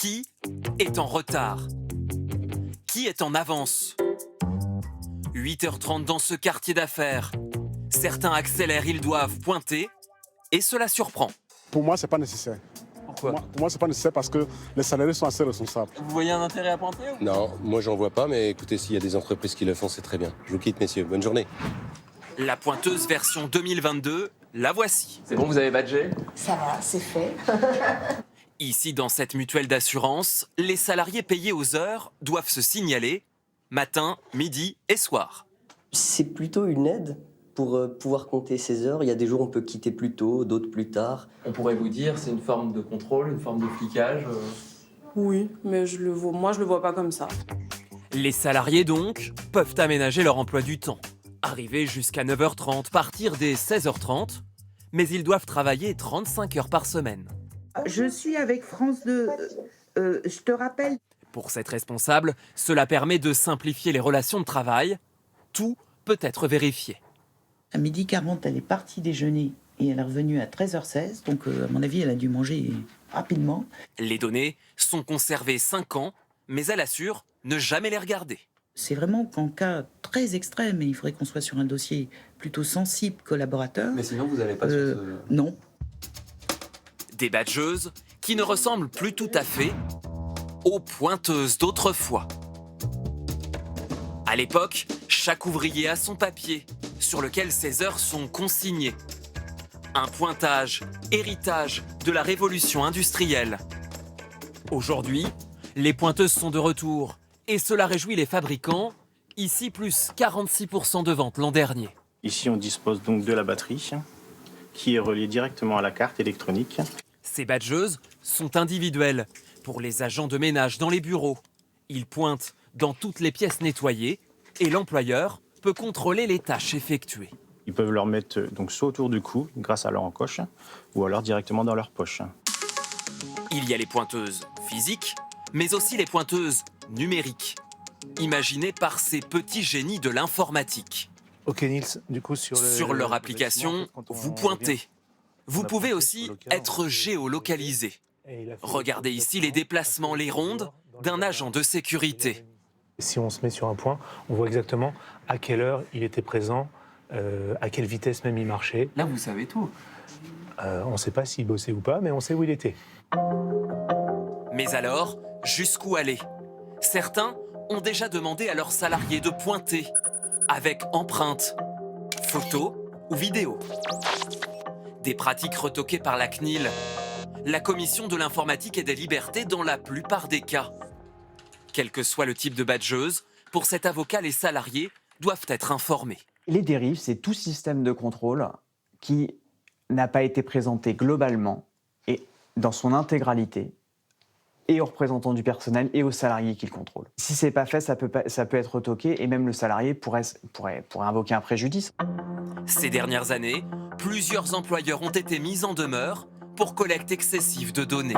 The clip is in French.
Qui est en retard? Qui est en avance? 8h30 dans ce quartier d'affaires. Certains accélèrent, ils doivent pointer, et cela surprend. Pour moi, ce n'est pas nécessaire. Pourquoi? Pour moi, ce n'est pas nécessaire parce que les salariés sont assez responsables. Vous voyez un intérêt à pointer ou... Non, moi j'en vois pas, mais écoutez, s'il y a des entreprises qui le font, c'est très bien. Je vous quitte, messieurs. Bonne journée. La pointeuse version 2022, la voici. C'est bon, vous avez badgé? Ça va, c'est fait. Ici, dans cette mutuelle d'assurance, les salariés payés aux heures doivent se signaler matin, midi et soir. C'est plutôt une aide pour pouvoir compter ses heures. Il y a des jours où on peut quitter plus tôt, d'autres plus tard. On pourrait vous dire, c'est une forme de contrôle, une forme de flicage. Oui, mais moi je le vois pas comme ça. Les salariés, donc, peuvent aménager leur emploi du temps. Arriver jusqu'à 9h30, partir dès 16h30, mais ils doivent travailler 35 heures par semaine. Je suis avec France 2. Je te rappelle. Pour cette responsable, cela permet de simplifier les relations de travail. Tout peut être vérifié. À 12h40, elle est partie déjeuner et elle est revenue à 13h16. Donc, à mon avis, elle a dû manger rapidement. Les données sont conservées 5 ans, mais elle assure ne jamais les regarder. C'est vraiment qu'en cas très extrême, et il faudrait qu'on soit sur un dossier plutôt sensible collaborateur. Mais sinon, vous n'allez pas sur ce... Non. Des badgeuses qui ne ressemblent plus tout à fait aux pointeuses d'autrefois. À l'époque, chaque ouvrier a son papier sur lequel ses heures sont consignées. Un pointage, héritage de la révolution industrielle. Aujourd'hui, les pointeuses sont de retour et cela réjouit les fabricants. Ici, plus 46% de ventes l'an dernier. Ici, on dispose donc de la batterie qui est reliée directement à la carte électronique. Ces badgeuses sont individuelles pour les agents de ménage dans les bureaux. Ils pointent dans toutes les pièces nettoyées et l'employeur peut contrôler les tâches effectuées. Ils peuvent leur mettre donc soit autour du cou grâce à leur encoche ou alors directement dans leur poche. Il y a les pointeuses physiques, mais aussi les pointeuses numériques, imaginées par ces petits génies de l'informatique. Ok Nils, du coup sur leur application, vous pointez. Vous pouvez aussi être géolocalisé. Regardez ici les déplacements, les rondes d'un agent de sécurité. Si on se met sur un point, on voit exactement à quelle heure il était présent, à quelle vitesse même il marchait. Là, vous savez tout. On ne sait pas s'il bossait ou pas, mais on sait où il était. Mais alors, jusqu'où aller? Certains ont déjà demandé à leurs salariés de pointer, avec empreinte, photo ou vidéo. Des pratiques retoquées par la CNIL, la Commission de l'informatique et des libertés dans la plupart des cas. Quel que soit le type de badgeuse, pour cet avocat, les salariés doivent être informés. Les dérives, c'est tout système de contrôle qui n'a pas été présenté globalement et dans son intégralité et aux représentants du personnel et aux salariés qui le contrôlent. Si c'est pas fait, ça peut être retoqué et même le salarié pourrait invoquer un préjudice. Ces dernières années, plusieurs employeurs ont été mis en demeure pour collecte excessive de données.